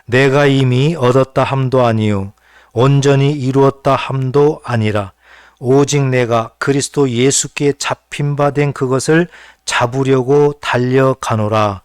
내가 이미 얻었다 함도 아니요 온전히 이루었다 함도 아니라 오직 내가 그리스도 예수께 잡힌 바 된 그것을 잡으려고 달려가노라.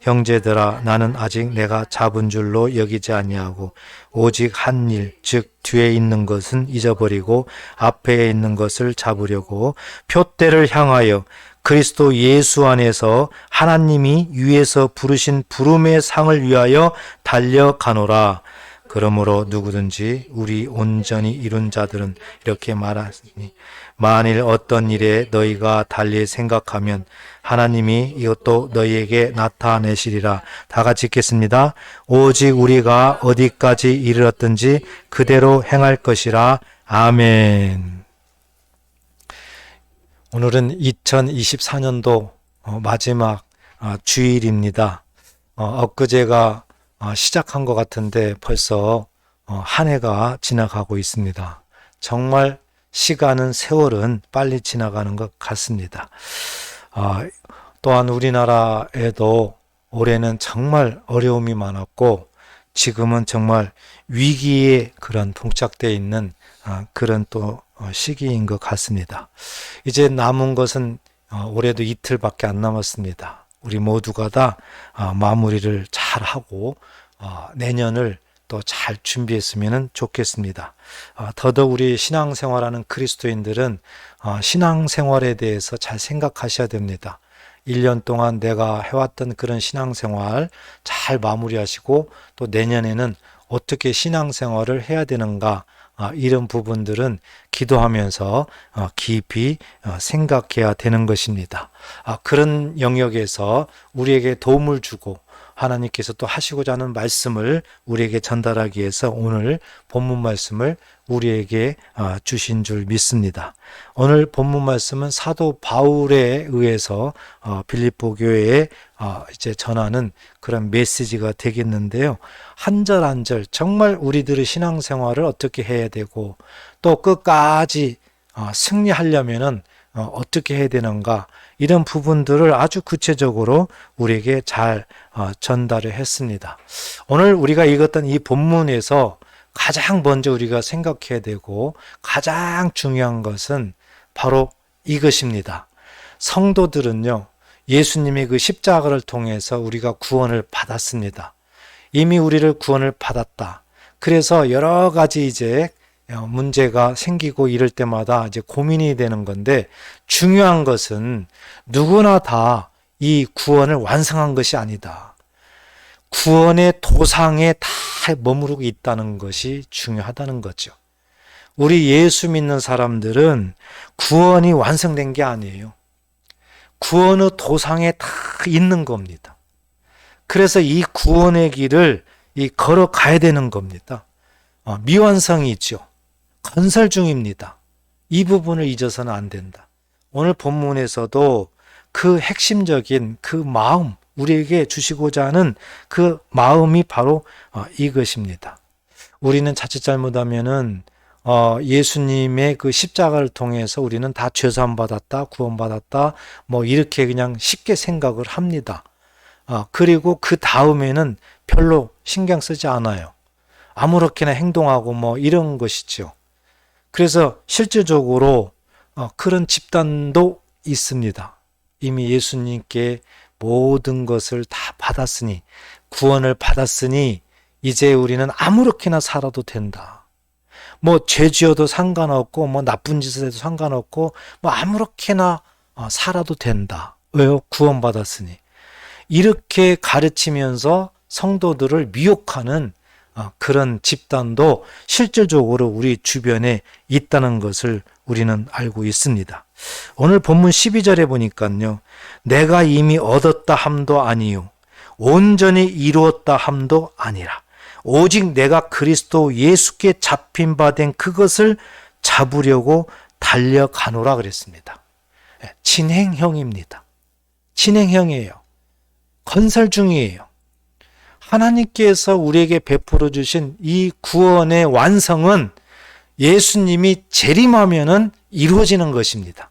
형제들아, 나는 아직 내가 잡은 줄로 여기지 아니하고 오직 한 일, 즉 뒤에 있는 것은 잊어버리고 앞에 있는 것을 잡으려고 표대를 향하여 그리스도 예수 안에서 하나님이 위에서 부르신 부름의 상을 위하여 달려가노라. 그러므로 누구든지 우리 온전히 이룬 자들은 이렇게 말하니 만일 어떤 일에 너희가 달리 생각하면 하나님이 이것도 너희에게 나타내시리라. 다 같이 읽겠습니다. 오직 우리가 어디까지 이르렀든지 그대로 행할 것이라. 아멘. 오늘은 2024년도 마지막 주일입니다. 엊그제가 시작한 것 같은데 벌써 한 해가 지나가고 있습니다. 정말 시간은 세월은 빨리 지나가는 것 같습니다. 또한 우리나라에도 올해는 정말 어려움이 많았고 지금은 정말 위기에 그런 봉착되어 있는 그런 또 시기인 것 같습니다. 이제 남은 것은 올해도 이틀밖에 안 남았습니다. 우리 모두가 다 마무리를 잘 하고 내년을 또 잘 준비했으면 좋겠습니다. 더더욱 우리 신앙생활하는 그리스도인들은 신앙생활에 대해서 잘 생각하셔야 됩니다. 1년 동안 내가 해왔던 그런 신앙생활 잘 마무리하시고 또 내년에는 어떻게 신앙생활을 해야 되는가, 이런 부분들은 기도하면서 깊이 생각해야 되는 것입니다. 그런 영역에서 우리에게 도움을 주고 하나님께서 또 하시고자 하는 말씀을 우리에게 전달하기 위해서 오늘 본문 말씀을 우리에게 주신 줄 믿습니다. 오늘 본문 말씀은 사도 바울에 의해서 빌립보 교회에 이제 전하는 그런 메시지가 되겠는데요. 한 절 한 절 정말 우리들의 신앙생활을 어떻게 해야 되고 또 끝까지 승리하려면은 어떻게 해야 되는가, 이런 부분들을 아주 구체적으로 우리에게 잘 전달을 했습니다. 오늘 우리가 읽었던 이 본문에서 가장 먼저 우리가 생각해야 되고 가장 중요한 것은 바로 이것입니다. 성도들은요, 예수님의 그 십자가를 통해서 우리가 구원을 받았습니다. 이미 우리를 구원을 받았다. 그래서 여러 가지 이제 문제가 생기고 이럴 때마다 이제 고민이 되는 건데, 중요한 것은 누구나 다 이 구원을 완성한 것이 아니다. 구원의 도상에 다 머무르고 있다는 것이 중요하다는 거죠. 우리 예수 믿는 사람들은 구원이 완성된 게 아니에요. 구원의 도상에 다 있는 겁니다. 그래서 이 구원의 길을 걸어가야 되는 겁니다. 미완성이 있죠. 건설 중입니다. 이 부분을 잊어서는 안 된다. 오늘 본문에서도 그 핵심적인 그 마음, 우리에게 주시고자 하는 그 마음이 바로 이것입니다. 우리는 자칫 잘못하면은 예수님의 그 십자가를 통해서 우리는 다 죄사함 받았다, 구원받았다, 뭐 이렇게 그냥 쉽게 생각을 합니다. 그리고 그 다음에는 별로 신경 쓰지 않아요. 아무렇게나 행동하고 뭐 이런 것이죠. 그래서 실질적으로 그런 집단도 있습니다. 이미 예수님께 모든 것을 다 받았으니, 구원을 받았으니 이제 우리는 아무렇게나 살아도 된다. 뭐 죄 지어도 상관없고 뭐 나쁜 짓을 해도 상관없고 뭐 아무렇게나 살아도 된다. 왜요? 구원받았으니. 이렇게 가르치면서 성도들을 미혹하는 그런 집단도 실질적으로 우리 주변에 있다는 것을 우리는 알고 있습니다. 오늘 본문 12절에 보니까요, 내가 이미 얻었다 함도 아니요 온전히 이루었다 함도 아니라 오직 내가 그리스도 예수께 잡힌 바 된 그것을 잡으려고 달려가노라 그랬습니다. 진행형입니다. 진행형이에요. 건설 중이에요. 하나님께서 우리에게 베풀어 주신 이 구원의 완성은 예수님이 재림하면은 이루어지는 것입니다.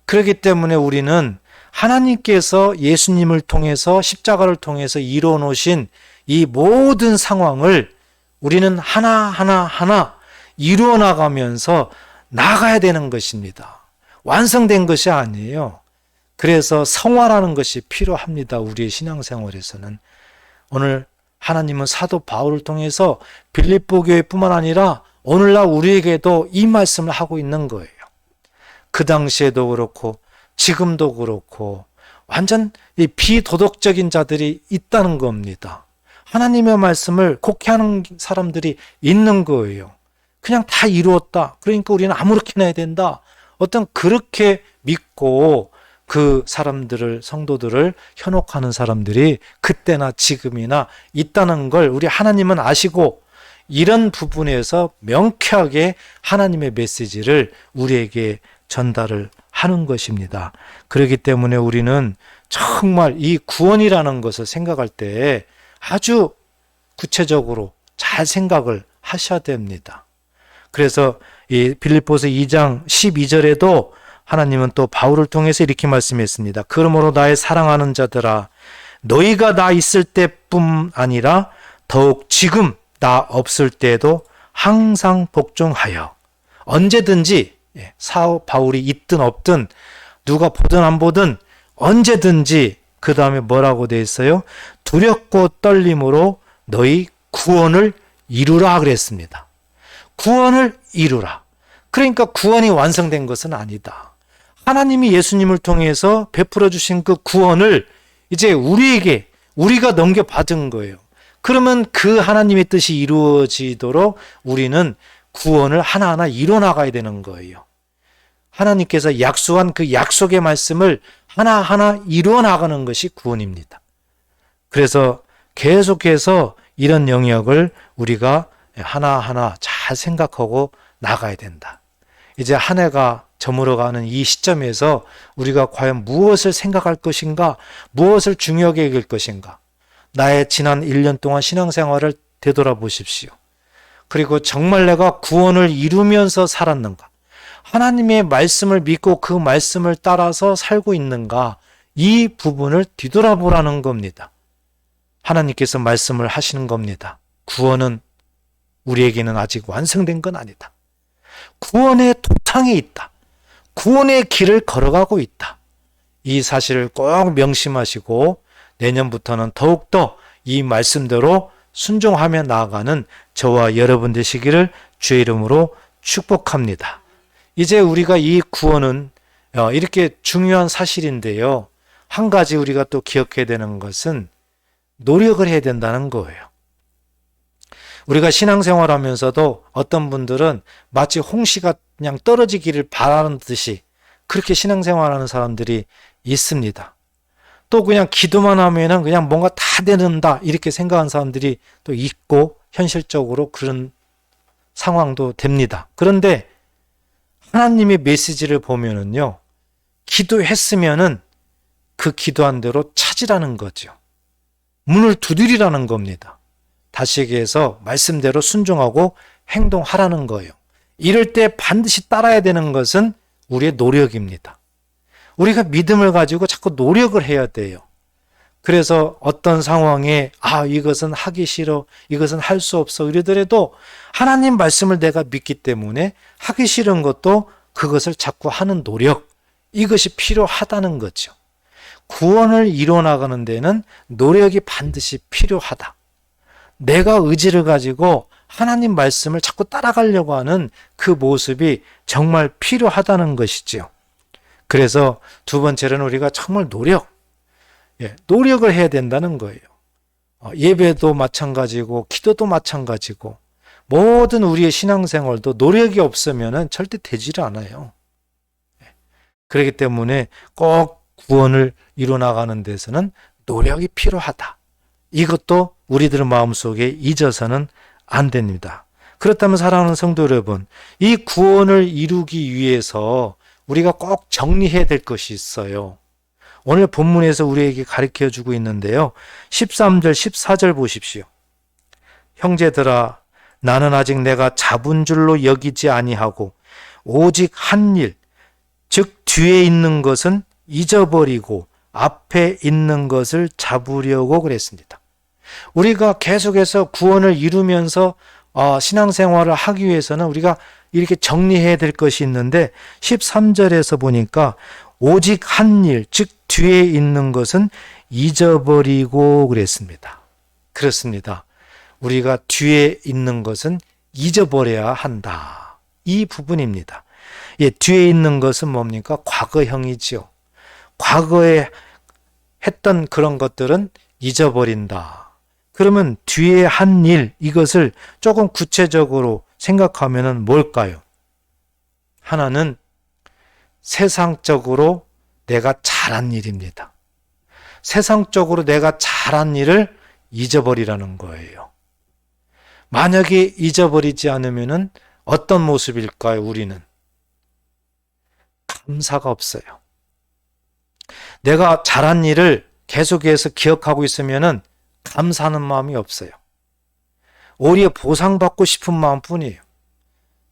그렇기 때문에 우리는 하나님께서 예수님을 통해서 십자가를 통해서 이루어 놓으신 이 모든 상황을 우리는 하나 이루어 나가면서 나가야 되는 것입니다. 완성된 것이 아니에요. 그래서 성화라는 것이 필요합니다. 우리의 신앙생활에서는. 오늘 하나님은 사도 바울을 통해서 빌립보 교회뿐만 아니라 오늘날 우리에게도 이 말씀을 하고 있는 거예요. 그 당시에도 그렇고 지금도 그렇고 완전 이 비도덕적인 자들이 있다는 겁니다. 하나님의 말씀을 곡해하는 사람들이 있는 거예요. 그냥 다 이루었다. 그러니까 우리는 아무렇게나 해야 된다. 어떤 그렇게 믿고 그 사람들을, 성도들을 현혹하는 사람들이 그때나 지금이나 있다는 걸 우리 하나님은 아시고 이런 부분에서 명쾌하게 하나님의 메시지를 우리에게 전달을 하는 것입니다. 그렇기 때문에 우리는 정말 이 구원이라는 것을 생각할 때 아주 구체적으로 잘 생각을 하셔야 됩니다. 그래서 이 빌립보서 2장 12절에도 하나님은 또 바울을 통해서 이렇게 말씀했습니다. 그러므로 나의 사랑하는 자들아, 너희가 나 있을 때뿐 아니라 더욱 지금 나 없을 때에도 항상 복종하여 언제든지 바울이 있든 없든 누가 보든 안 보든 언제든지 그 다음에 뭐라고 돼 있어요? 두렵고 떨림으로 너희 구원을 이루라 그랬습니다. 구원을 이루라. 그러니까 구원이 완성된 것은 아니다. 하나님이 예수님을 통해서 베풀어 주신 그 구원을 이제 우리가 넘겨받은 거예요. 그러면 그 하나님의 뜻이 이루어지도록 우리는 구원을 하나하나 이뤄나가야 되는 거예요. 하나님께서 약속한 그 약속의 말씀을 하나하나 이뤄나가는 것이 구원입니다. 그래서 계속해서 이런 영역을 우리가 하나하나 잘 생각하고 나가야 된다. 이제 한 해가 저물어가는 이 시점에서 우리가 과연 무엇을 생각할 것인가, 무엇을 중요하게 여길 것인가, 나의 지난 1년 동안 신앙생활을 되돌아보십시오. 그리고 정말 내가 구원을 이루면서 살았는가, 하나님의 말씀을 믿고 그 말씀을 따라서 살고 있는가, 이 부분을 뒤돌아보라는 겁니다. 하나님께서 말씀을 하시는 겁니다. 구원은 우리에게는 아직 완성된 건 아니다. 구원의 도탕에 있다. 구원의 길을 걸어가고 있다. 이 사실을 꼭 명심하시고 내년부터는 더욱더 이 말씀대로 순종하며 나아가는 저와 여러분 되시기를 주의 이름으로 축복합니다. 이제 우리가 이 구원은 이렇게 중요한 사실인데요. 한 가지 우리가 또 기억해야 되는 것은 노력을 해야 된다는 거예요. 우리가 신앙생활 하면서도 어떤 분들은 마치 홍시가 그냥 떨어지기를 바라는 듯이 그렇게 신앙생활하는 사람들이 있습니다. 또 그냥 기도만 하면은 그냥 뭔가 다 되는다 이렇게 생각하는 사람들이 또 있고 현실적으로 그런 상황도 됩니다. 그런데 하나님의 메시지를 보면은요, 기도했으면은 그 기도한 대로 찾으라는 거죠. 문을 두드리라는 겁니다. 다시 얘기해서 말씀대로 순종하고 행동하라는 거예요. 이럴 때 반드시 따라야 되는 것은 우리의 노력입니다. 우리가 믿음을 가지고 자꾸 노력을 해야 돼요. 그래서 어떤 상황에 이것은 하기 싫어, 이것은 할 수 없어 이러더라도 하나님 말씀을 내가 믿기 때문에 하기 싫은 것도 그것을 자꾸 하는 노력, 이것이 필요하다는 거죠. 구원을 이뤄나가는 데는 노력이 반드시 필요하다. 내가 의지를 가지고 하나님 말씀을 자꾸 따라가려고 하는 그 모습이 정말 필요하다는 것이지요. 그래서 두 번째로는 우리가 정말 노력을 해야 된다는 거예요. 예배도 마찬가지고 기도도 마찬가지고 모든 우리의 신앙생활도 노력이 없으면 절대 되지를 않아요. 그렇기 때문에 꼭 구원을 이뤄나가는 데서는 노력이 필요하다. 이것도 우리들 마음속에 잊어서는 안 됩니다. 그렇다면 사랑하는 성도 여러분, 이 구원을 이루기 위해서 우리가 꼭 정리해야 될 것이 있어요. 오늘 본문에서 우리에게 가르쳐주고 있는데요. 13절, 14절 보십시오. 형제들아, 나는 아직 내가 잡은 줄로 여기지 아니하고 오직 한 일, 즉 뒤에 있는 것은 잊어버리고 앞에 있는 것을 잡으려고 그랬습니다. 우리가 계속해서 구원을 이루면서 신앙생활을 하기 위해서는 우리가 이렇게 정리해야 될 것이 있는데 13절에서 보니까 오직 한 일, 즉 뒤에 있는 것은 잊어버리고 그랬습니다. 그렇습니다. 우리가 뒤에 있는 것은 잊어버려야 한다. 이 부분입니다. 예, 뒤에 있는 것은 뭡니까? 과거형이지요. 과거에 했던 그런 것들은 잊어버린다. 그러면 뒤에 한 일, 이것을 조금 구체적으로 생각하면은 뭘까요? 하나는 세상적으로 내가 잘한 일입니다. 세상적으로 내가 잘한 일을 잊어버리라는 거예요. 만약에 잊어버리지 않으면은 어떤 모습일까요? 우리는 감사가 없어요. 내가 잘한 일을 계속해서 기억하고 있으면은 감사하는 마음이 없어요. 오히려 보상받고 싶은 마음뿐이에요.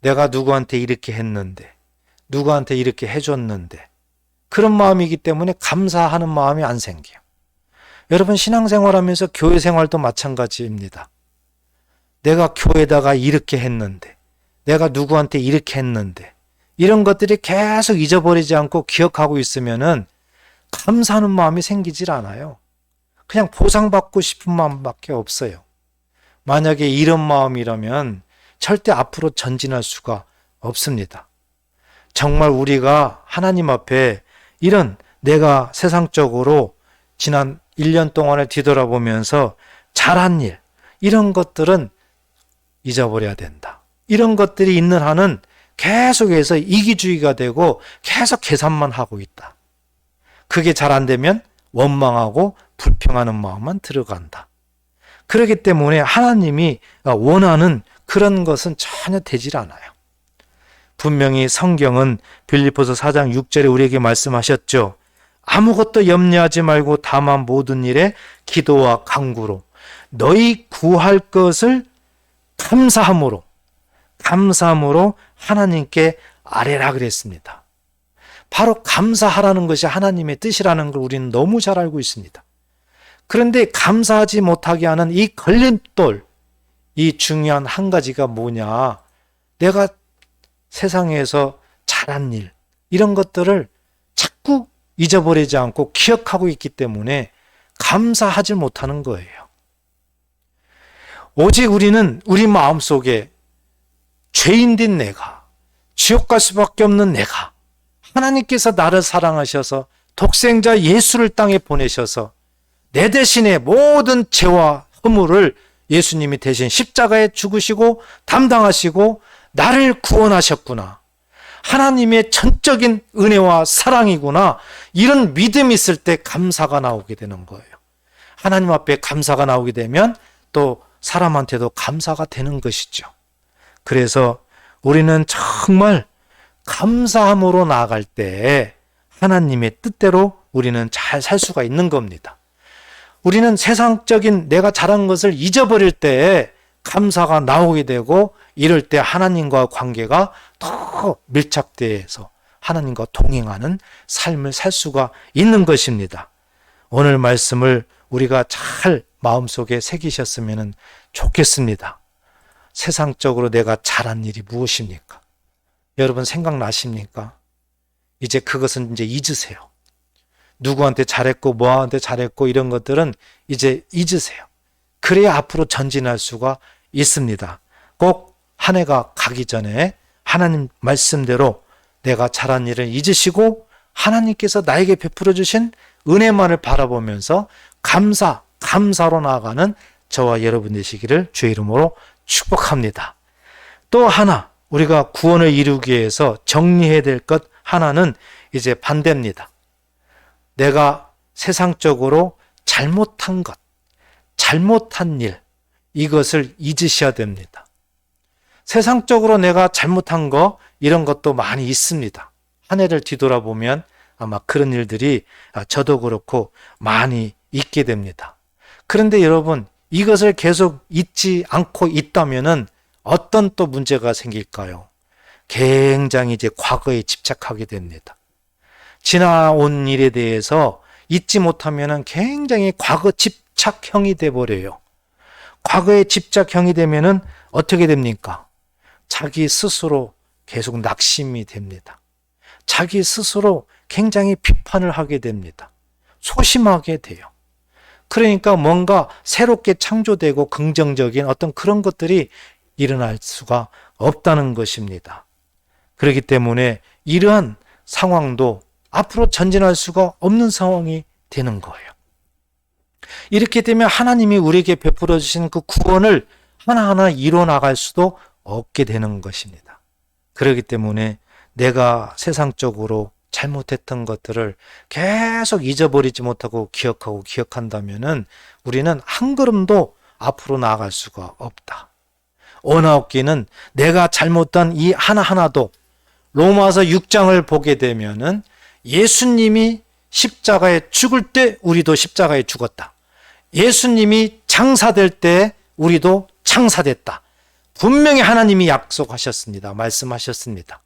내가 누구한테 이렇게 했는데, 누구한테 이렇게 해줬는데, 그런 마음이기 때문에 감사하는 마음이 안 생겨요. 여러분, 신앙생활하면서 교회 생활도 마찬가지입니다. 내가 교회에다가 이렇게 했는데, 내가 누구한테 이렇게 했는데, 이런 것들이 계속 잊어버리지 않고 기억하고 있으면은 감사하는 마음이 생기질 않아요. 그냥 보상받고 싶은 마음밖에 없어요. 만약에 이런 마음이라면 절대 앞으로 전진할 수가 없습니다. 정말 우리가 하나님 앞에 이런 내가 세상적으로 지난 1년 동안을 뒤돌아보면서 잘한 일, 이런 것들은 잊어버려야 된다. 이런 것들이 있는 한은 계속해서 이기주의가 되고 계속 계산만 하고 있다. 그게 잘 안 되면 원망하고 불평하는 마음만 들어간다. 그렇기 때문에 하나님이 원하는 그런 것은 전혀 되질 않아요. 분명히 성경은 빌립보서 4장 6절에 우리에게 말씀하셨죠. 아무것도 염려하지 말고 다만 모든 일에 기도와 간구로 너희 구할 것을 감사함으로 하나님께 아뢰라 그랬습니다. 바로 감사하라는 것이 하나님의 뜻이라는 걸 우리는 너무 잘 알고 있습니다. 그런데 감사하지 못하게 하는 이 걸림돌, 이 중요한 한 가지가 뭐냐? 내가 세상에서 잘한 일, 이런 것들을 자꾸 잊어버리지 않고 기억하고 있기 때문에 감사하지 못하는 거예요. 오직 우리는 우리 마음속에 죄인된 내가, 지옥 갈 수밖에 없는 내가, 하나님께서 나를 사랑하셔서 독생자 예수를 땅에 보내셔서 내 대신에 모든 죄와 허물을 예수님이 대신 십자가에 죽으시고 담당하시고 나를 구원하셨구나. 하나님의 전적인 은혜와 사랑이구나. 이런 믿음이 있을 때 감사가 나오게 되는 거예요. 하나님 앞에 감사가 나오게 되면 또 사람한테도 감사가 되는 것이죠. 그래서 우리는 정말 감사함으로 나아갈 때 하나님의 뜻대로 우리는 잘 살 수가 있는 겁니다. 우리는 세상적인 내가 잘한 것을 잊어버릴 때 감사가 나오게 되고 이럴 때 하나님과 관계가 더 밀착돼서 하나님과 동행하는 삶을 살 수가 있는 것입니다. 오늘 말씀을 우리가 잘 마음속에 새기셨으면 좋겠습니다. 세상적으로 내가 잘한 일이 무엇입니까? 여러분 생각나십니까? 이제 그것은 이제 잊으세요. 누구한테 잘했고 뭐한테 잘했고 이런 것들은 이제 잊으세요. 그래야 앞으로 전진할 수가 있습니다. 꼭 한 해가 가기 전에 하나님 말씀대로 내가 잘한 일을 잊으시고 하나님께서 나에게 베풀어 주신 은혜만을 바라보면서 감사로 나아가는 저와 여러분 되시기를 주의 이름으로 축복합니다. 또 하나 우리가 구원을 이루기 위해서 정리해야 될 것 하나는 이제 반대입니다. 내가 세상적으로 잘못한 것, 잘못한 일, 이것을 잊으셔야 됩니다. 세상적으로 내가 잘못한 거, 이런 것도 많이 있습니다. 한 해를 뒤돌아보면 아마 그런 일들이 저도 그렇고 많이 있게 됩니다. 그런데 여러분, 이것을 계속 잊지 않고 있다면은 어떤 또 문제가 생길까요? 굉장히 이제 과거에 집착하게 됩니다. 지나온 일에 대해서 잊지 못하면은 굉장히 과거 집착형이 돼버려요. 과거의 집착형이 되면은 어떻게 됩니까? 자기 스스로 계속 낙심이 됩니다. 자기 스스로 굉장히 비판을 하게 됩니다. 소심하게 돼요. 그러니까 뭔가 새롭게 창조되고 긍정적인 어떤 그런 것들이 일어날 수가 없다는 것입니다. 그렇기 때문에 이러한 상황도 앞으로 전진할 수가 없는 상황이 되는 거예요. 이렇게 되면 하나님이 우리에게 베풀어 주신 그 구원을 하나하나 이뤄 나갈 수도 없게 되는 것입니다. 그렇기 때문에 내가 세상적으로 잘못했던 것들을 계속 잊어버리지 못하고 기억한다면은 우리는 한 걸음도 앞으로 나아갈 수가 없다. 언어없기는 내가 잘못한 이 하나하나도 로마서 6장을 보게 되면은 예수님이 십자가에 죽을 때 우리도 십자가에 죽었다. 예수님이 장사될 때 우리도 장사됐다. 분명히 하나님이 약속하셨습니다. 말씀하셨습니다.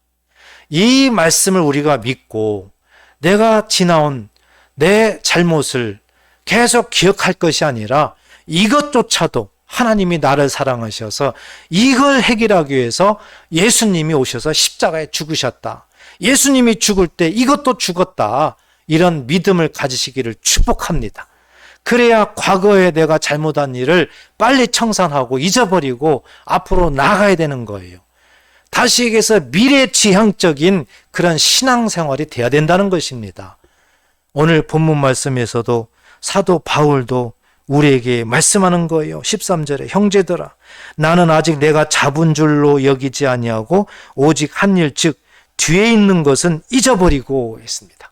이 말씀을 우리가 믿고 내가 지나온 내 잘못을 계속 기억할 것이 아니라 이것조차도 하나님이 나를 사랑하셔서 이걸 해결하기 위해서 예수님이 오셔서 십자가에 죽으셨다. 예수님이 죽을 때 이것도 죽었다. 이런 믿음을 가지시기를 축복합니다. 그래야 과거에 내가 잘못한 일을 빨리 청산하고 잊어버리고 앞으로 나가야 되는 거예요. 다시 얘기해서 미래지향적인 그런 신앙생활이 돼야 된다는 것입니다. 오늘 본문 말씀에서도 사도 바울도 우리에게 말씀하는 거예요. 13절에 형제들아 나는 아직 내가 잡은 줄로 여기지 아니하고 오직 한 일 즉 뒤에 있는 것은 잊어버리고 했습니다.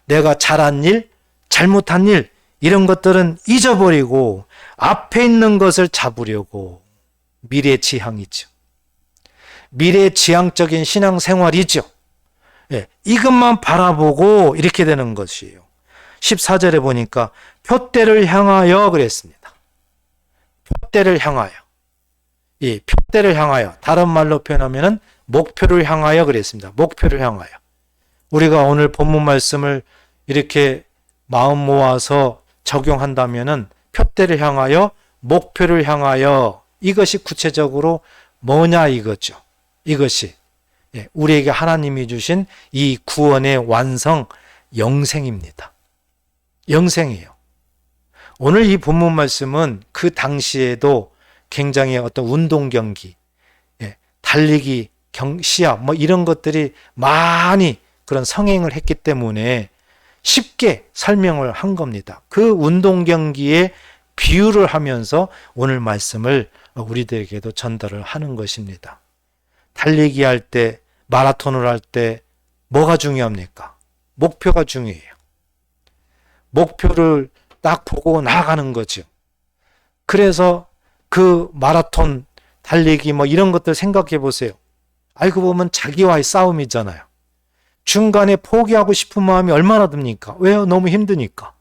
내가 잘한 일, 잘못한 일 이런 것들은 잊어버리고 앞에 있는 것을 잡으려고 미래지향이죠. 미래지향적인 신앙생활이죠. 예, 이것만 바라보고 이렇게 되는 것이에요. 14절에 보니까 표대를 향하여 그랬습니다. 표대를 향하여. 이 표대를 향하여 다른 말로 표현하면은 목표를 향하여 그랬습니다. 목표를 향하여. 우리가 오늘 본문 말씀을 이렇게 마음 모아서 적용한다면은 표대를 향하여 목표를 향하여 이것이 구체적으로 뭐냐 이거죠. 이것이 우리에게 하나님이 주신 이 구원의 완성 영생입니다. 영생이에요. 오늘 이 본문 말씀은 그 당시에도 굉장히 어떤 운동 경기, 달리기, 시합 뭐 이런 것들이 많이 그런 성행을 했기 때문에 쉽게 설명을 한 겁니다. 그 운동 경기에 비유를 하면서 오늘 말씀을 우리들에게도 전달을 하는 것입니다. 달리기 할 때, 마라톤을 할 때 뭐가 중요합니까? 목표가 중요해요. 목표를 딱 보고 나아가는 거죠. 그래서 그 마라톤, 달리기 뭐 이런 것들 생각해 보세요. 알고 보면 자기와의 싸움이잖아요. 중간에 포기하고 싶은 마음이 얼마나 듭니까? 왜요? 너무 힘드니까.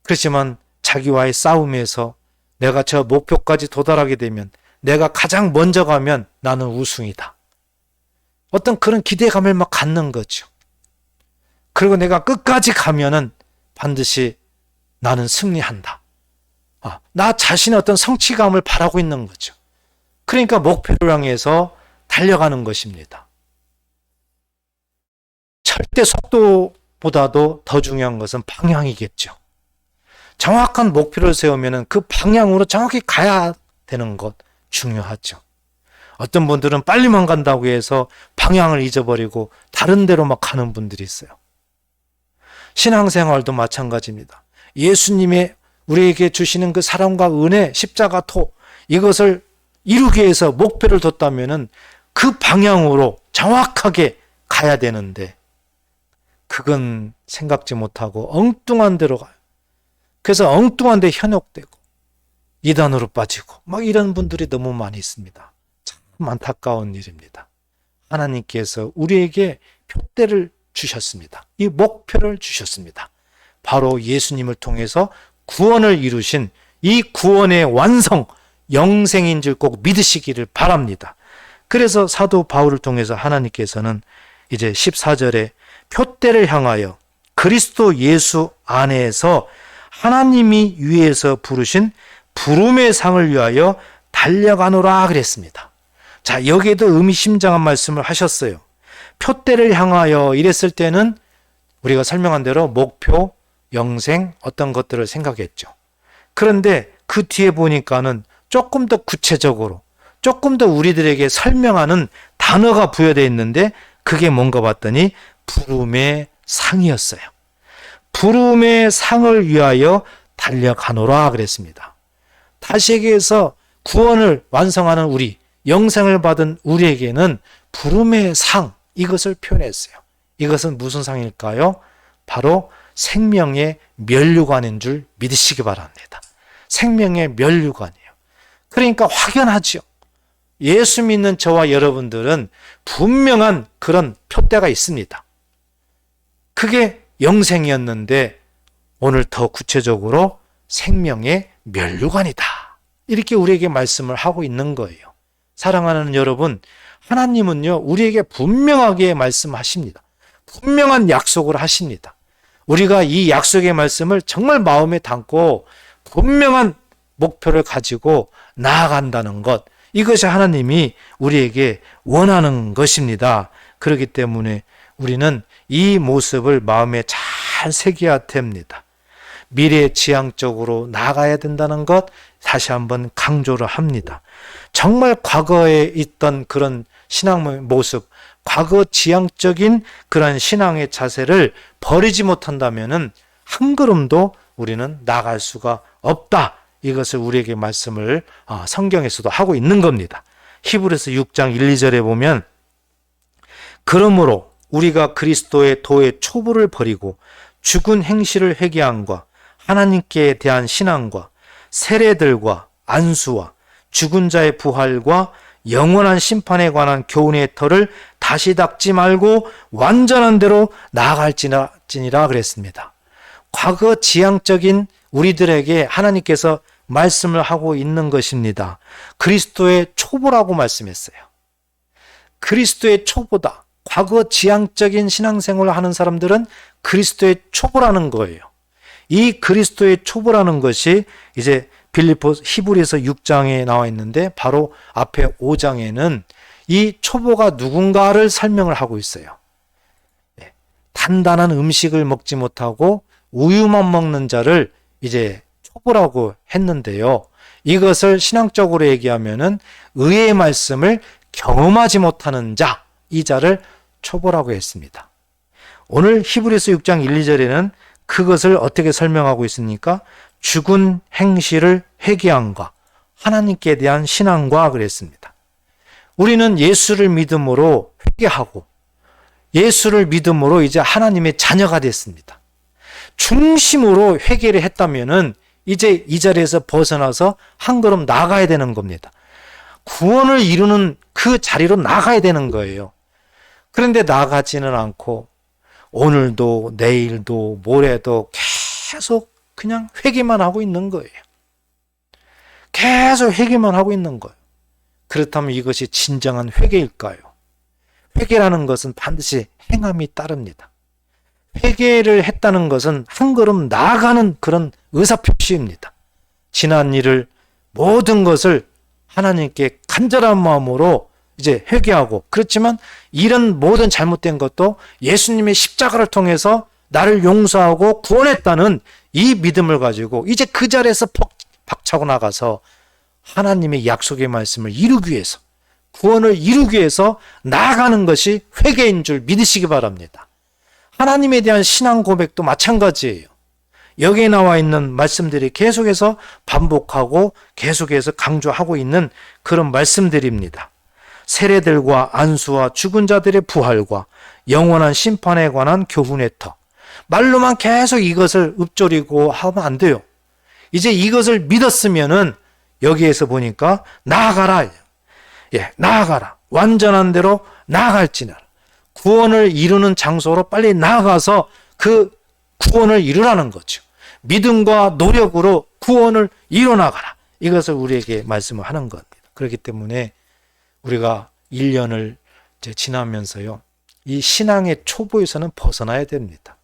그렇지만 자기와의 싸움에서 내가 저 목표까지 도달하게 되면 내가 가장 먼저 가면 나는 우승이다. 어떤 그런 기대감을 막 갖는 거죠. 그리고 내가 끝까지 가면은 반드시 나는 승리한다. 나 자신의 어떤 성취감을 바라고 있는 거죠. 그러니까 목표를 향해서 달려가는 것입니다. 절대 속도보다도 더 중요한 것은 방향이겠죠. 정확한 목표를 세우면 그 방향으로 정확히 가야 되는 것 중요하죠. 어떤 분들은 빨리만 간다고 해서 방향을 잊어버리고 다른 데로 막 가는 분들이 있어요. 신앙생활도 마찬가지입니다. 예수님의 우리에게 주시는 그 사랑과 은혜, 십자가토 이것을 이루기 위해서 목표를 뒀다면 그 방향으로 정확하게 가야 되는데 그건 생각지 못하고 엉뚱한 데로 가요. 그래서 엉뚱한 데 현혹되고 이단으로 빠지고 막 이런 분들이 너무 많이 있습니다. 참 안타까운 일입니다. 하나님께서 우리에게 표대를 주셨습니다. 이 목표를 주셨습니다. 바로 예수님을 통해서 구원을 이루신 이 구원의 완성, 영생인 줄 꼭 믿으시기를 바랍니다. 그래서 사도 바울을 통해서 하나님께서는 이제 14절에 표대를 향하여 그리스도 예수 안에서 하나님이 위에서 부르신 부름의 상을 위하여 달려가노라 그랬습니다. 자, 여기에도 의미심장한 말씀을 하셨어요. 표대를 향하여 이랬을 때는 우리가 설명한 대로 목표, 영생, 어떤 것들을 생각했죠. 그런데 그 뒤에 보니까는 조금 더 구체적으로, 조금 더 우리들에게 설명하는 단어가 부여되어 있는데 그게 뭔가 봤더니 부름의 상이었어요. 부름의 상을 위하여 달려가노라 그랬습니다. 다시 얘기해서 구원을 완성하는 우리, 영생을 받은 우리에게는 부름의 상, 이것을 표현했어요. 이것은 무슨 상일까요? 바로 생명의 면류관인 줄 믿으시기 바랍니다. 생명의 면류관이에요. 그러니까 확연하죠. 예수 믿는 저와 여러분들은 분명한 그런 표대가 있습니다. 그게 영생이었는데 오늘 더 구체적으로 생명의 면류관이다. 이렇게 우리에게 말씀을 하고 있는 거예요. 사랑하는 여러분, 하나님은요, 우리에게 분명하게 말씀하십니다. 분명한 약속을 하십니다. 우리가 이 약속의 말씀을 정말 마음에 담고 분명한 목표를 가지고 나아간다는 것, 이것이 하나님이 우리에게 원하는 것입니다. 그렇기 때문에 우리는 이 모습을 마음에 잘 새겨야 됩니다. 미래지향적으로 나아가야 된다는 것 다시 한번 강조를 합니다. 정말 과거에 있던 그런 신앙의 모습, 과거 지향적인 그런 신앙의 자세를 버리지 못한다면은 한 걸음도 우리는 나아갈 수가 없다. 이것을 우리에게 말씀을 성경에서도 하고 있는 겁니다. 히브리서 6장 1, 2절에 보면 그러므로 우리가 그리스도의 도의 초보를 버리고 죽은 행실을 회개함과 하나님께 대한 신앙과 세례들과 안수와 죽은 자의 부활과 영원한 심판에 관한 교훈의 터를 다시 닦지 말고 완전한 대로 나아갈지니라 그랬습니다. 과거 지향적인 우리들에게 하나님께서 말씀을 하고 있는 것입니다. 그리스도의 초보라고 말씀했어요. 그리스도의 초보다. 과거 지향적인 신앙생활을 하는 사람들은 그리스도의 초보라는 거예요. 이 그리스도의 초보라는 것이 이제 히브리서 6장에 나와 있는데 바로 앞에 5장에는 이 초보가 누군가를 설명을 하고 있어요. 단단한 음식을 먹지 못하고 우유만 먹는 자를 이제 초보라고 했는데요. 이것을 신앙적으로 얘기하면은 의의 말씀을 경험하지 못하는 자, 이 자를 초보라고 했습니다. 오늘 히브리서 6장 1, 2절에는 그것을 어떻게 설명하고 있습니까? 죽은 행실을 회개함과 하나님께 대한 신앙과 그랬습니다. 우리는 예수를 믿음으로 회개하고 예수를 믿음으로 이제 하나님의 자녀가 됐습니다. 중심으로 회개를 했다면은 이제 이 자리에서 벗어나서 한 걸음 나가야 되는 겁니다. 구원을 이루는 그 자리로 나가야 되는 거예요. 그런데 나가지는 않고 오늘도 내일도 모레도 계속 그냥 회개만 하고 있는 거예요. 계속 회개만 하고 있는 거예요. 그렇다면 이것이 진정한 회개일까요? 회개라는 것은 반드시 행함이 따릅니다. 회개를 했다는 것은 한 걸음 나아가는 그런 의사표시입니다. 지난 일을 모든 것을 하나님께 간절한 마음으로 이제 회개하고, 그렇지만 이런 모든 잘못된 것도 예수님의 십자가를 통해서 나를 용서하고 구원했다는 이 믿음을 가지고 이제 그 자리에서 박차고 나가서 하나님의 약속의 말씀을 이루기 위해서, 구원을 이루기 위해서 나아가는 것이 회개인 줄 믿으시기 바랍니다. 하나님에 대한 신앙 고백도 마찬가지예요. 여기에 나와 있는 말씀들이 계속해서 반복하고 계속해서 강조하고 있는 그런 말씀들입니다. 세례들과 안수와 죽은 자들의 부활과 영원한 심판에 관한 교훈의 터. 말로만 계속 이것을 읊조리고 하면 안 돼요. 이제 이것을 믿었으면은 여기에서 보니까 나아가라. 나아가라. 완전한 대로 나아갈지나. 구원을 이루는 장소로 빨리 나아가서 그 구원을 이루라는 거죠. 믿음과 노력으로 구원을 이뤄나가라. 이것을 우리에게 말씀을 하는 겁니다. 그렇기 때문에 우리가 1년을 이제 지나면서요, 이 신앙의 초보에서는 벗어나야 됩니다.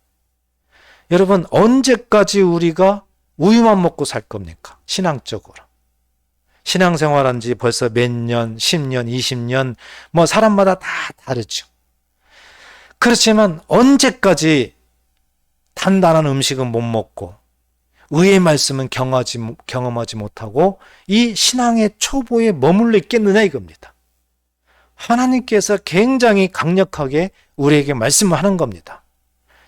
여러분, 언제까지 우리가 우유만 먹고 살 겁니까? 신앙적으로. 신앙생활한 지 벌써 몇 년, 10년, 20년, 사람마다 다 다르죠. 그렇지만 언제까지 단단한 음식은 못 먹고 의의 말씀은 경험하지 못하고 이 신앙의 초보에 머물러 있겠느냐 이겁니다. 하나님께서 굉장히 강력하게 우리에게 말씀하는 겁니다.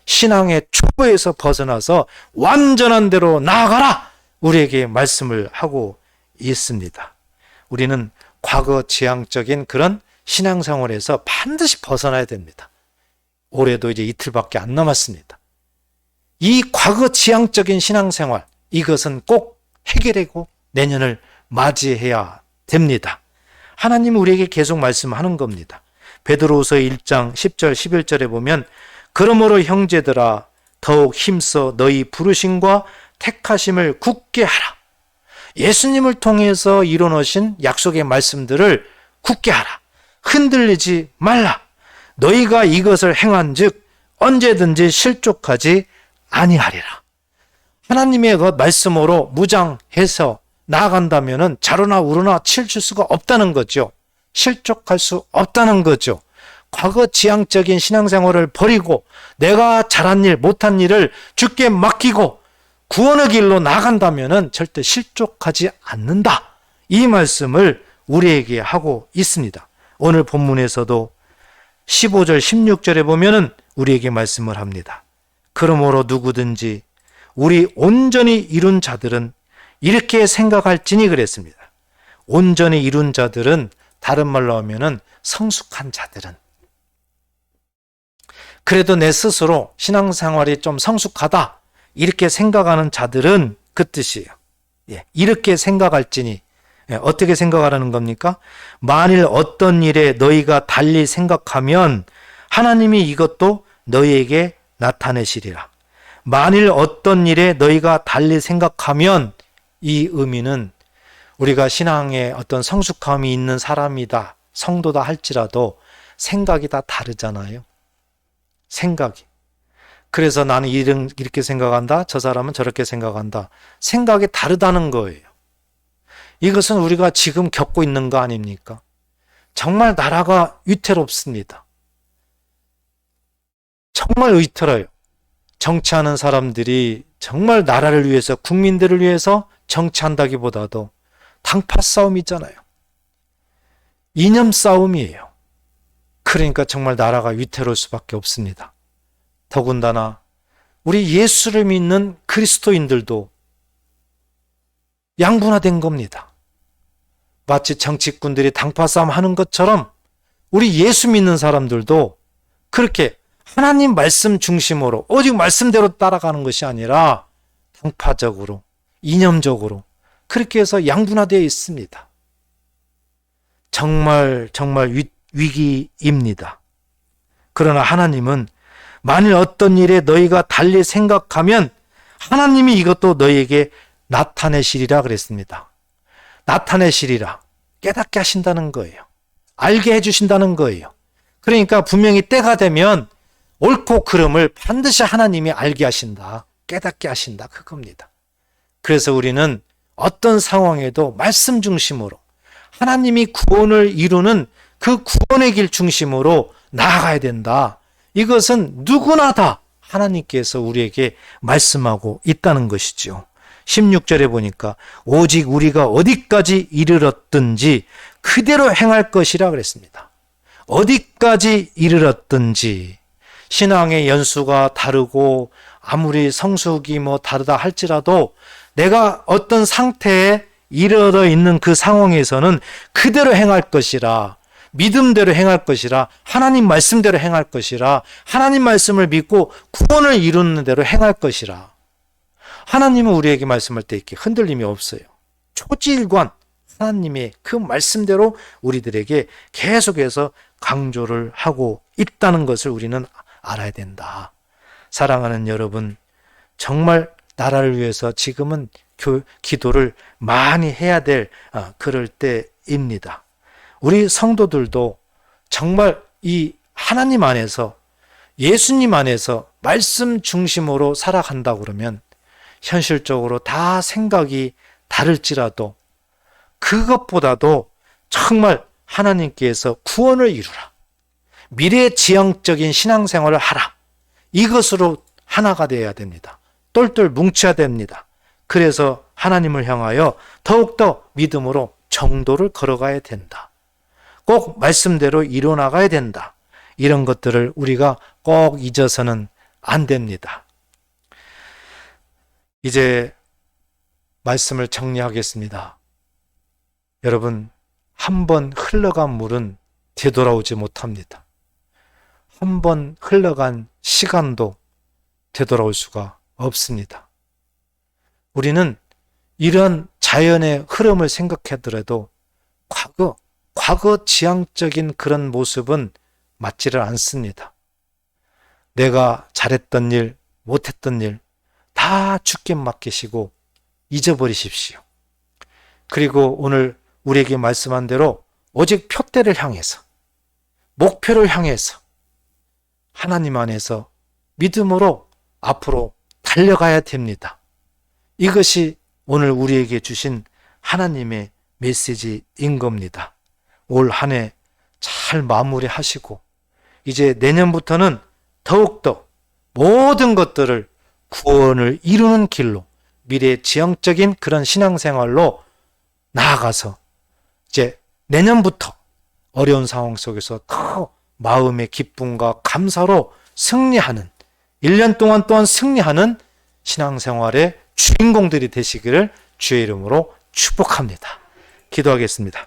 신앙의 초보에서 벗어나서 완전한 대로 나아가라! 우리에게 말씀을 하고 있습니다. 우리는 과거 지향적인 그런 신앙생활에서 반드시 벗어나야 됩니다. 올해도 이제 이틀밖에 안 남았습니다. 이 과거 지향적인 신앙생활, 이것은 꼭 해결하고 내년을 맞이해야 됩니다. 하나님은 우리에게 계속 말씀하는 겁니다. 베드로후서 1장 10절 11절에 보면 그러므로 형제들아 더욱 힘써 너희 부르심과 택하심을 굳게 하라. 예수님을 통해서 이뤄놓으신 약속의 말씀들을 굳게 하라. 흔들리지 말라. 너희가 이것을 행한즉 언제든지 실족하지 아니하리라. 하나님의 그 말씀으로 무장해서 나아간다면은 자로나 우로나 치칠 수가 없다는 거죠. 실족할 수 없다는 거죠. 과거 지향적인 신앙생활을 버리고 내가 잘한 일, 못한 일을 주께 맡기고 구원의 길로 나간다면은 절대 실족하지 않는다. 이 말씀을 우리에게 하고 있습니다. 오늘 본문에서도 15절, 16절에 보면은 우리에게 말씀을 합니다. 그러므로 누구든지 우리 온전히 이룬 자들은 이렇게 생각할지니 그랬습니다. 온전히 이룬 자들은 다른 말로 하면은 성숙한 자들은 그래도 내 스스로 신앙생활이 좀 성숙하다 이렇게 생각하는 자들은 그 뜻이에요. 이렇게 생각할지니 어떻게 생각하라는 겁니까? 만일 어떤 일에 너희가 달리 생각하면 하나님이 이것도 너희에게 나타내시리라. 만일 어떤 일에 너희가 달리 생각하면 이 의미는 우리가 신앙에 어떤 성숙함이 있는 사람이다, 성도다 할지라도 생각이 다 다르잖아요. 생각이. 그래서 나는 이렇게 생각한다, 저 사람은 저렇게 생각한다. 생각이 다르다는 거예요. 이것은 우리가 지금 겪고 있는 거 아닙니까? 정말 나라가 위태롭습니다. 정말 위태로워요. 정치하는 사람들이 정말 나라를 위해서, 국민들을 위해서 정치한다기보다도 당파 싸움이잖아요. 이념 싸움이에요. 그러니까 정말 나라가 위태로울 수밖에 없습니다. 더군다나 우리 예수를 믿는 그리스도인들도 양분화된 겁니다. 마치 정치꾼들이 당파 싸움 하는 것처럼 우리 예수 믿는 사람들도 그렇게 하나님 말씀 중심으로 오직 말씀대로 따라가는 것이 아니라 당파적으로, 이념적으로 그렇게 해서 양분화되어 있습니다. 정말 위기입니다. 그러나 하나님은 만일 어떤 일에 너희가 달리 생각하면 하나님이 이것도 너희에게 나타내시리라 그랬습니다. 나타내시리라. 깨닫게 하신다는 거예요. 알게 해주신다는 거예요. 그러니까 분명히 때가 되면 옳고 그름을 반드시 하나님이 알게 하신다. 깨닫게 하신다. 그겁니다. 그래서 우리는 어떤 상황에도 말씀 중심으로 하나님이 구원을 이루는 그 구원의 길 중심으로 나아가야 된다. 이것은 누구나 다 하나님께서 우리에게 말씀하고 있다는 것이죠. 16절에 보니까 오직 우리가 어디까지 이르렀든지 그대로 행할 것이라 그랬습니다. 어디까지 이르렀든지 신앙의 연수가 다르고 아무리 성숙이 다르다 할지라도 내가 어떤 상태에 이르러 있는 그 상황에서는 그대로 행할 것이라, 믿음대로 행할 것이라, 하나님 말씀대로 행할 것이라, 하나님 말씀을 믿고 구원을 이루는 대로 행할 것이라. 하나님은 우리에게 말씀할 때 이렇게 흔들림이 없어요. 초지일관 하나님의 그 말씀대로 우리들에게 계속해서 강조를 하고 있다는 것을 우리는 알아야 된다. 사랑하는 여러분, 정말 나라를 위해서 지금은 기도를 많이 해야 될 그럴 때입니다. 우리 성도들도 정말 이 하나님 안에서, 예수님 안에서 말씀 중심으로 살아간다고 그러면 현실적으로 다 생각이 다를지라도 그것보다도 정말 하나님께서 구원을 이루라, 미래지향적인 신앙생활을 하라, 이것으로 하나가 되어야 됩니다. 똘똘 뭉쳐야 됩니다. 그래서 하나님을 향하여 더욱더 믿음으로 정도를 걸어가야 된다. 꼭 말씀대로 이뤄나가야 된다. 이런 것들을 우리가 꼭 잊어서는 안 됩니다. 이제 말씀을 정리하겠습니다. 여러분, 한번 흘러간 물은 되돌아오지 못합니다. 한번 흘러간 시간도 되돌아올 수가 없습니다. 우리는 이런 자연의 흐름을 생각하더라도 과거 지향적인 그런 모습은 맞지를 않습니다. 내가 잘했던 일, 못했던 일 다 주께 맡기시고 잊어버리십시오. 그리고 오늘 우리에게 말씀한 대로 오직 표대를 향해서, 목표를 향해서 하나님 안에서 믿음으로 앞으로 달려가야 됩니다. 이것이 오늘 우리에게 주신 하나님의 메시지인 겁니다. 올 한 해 잘 마무리하시고 이제 내년부터는 더욱더 모든 것들을 구원을 이루는 길로, 미래지향적인 그런 신앙생활로 나아가서 이제 내년부터 어려운 상황 속에서 더 마음의 기쁨과 감사로 승리하는, 1년 동안 또한 승리하는 신앙생활의 주인공들이 되시기를 주의 이름으로 축복합니다. 기도하겠습니다.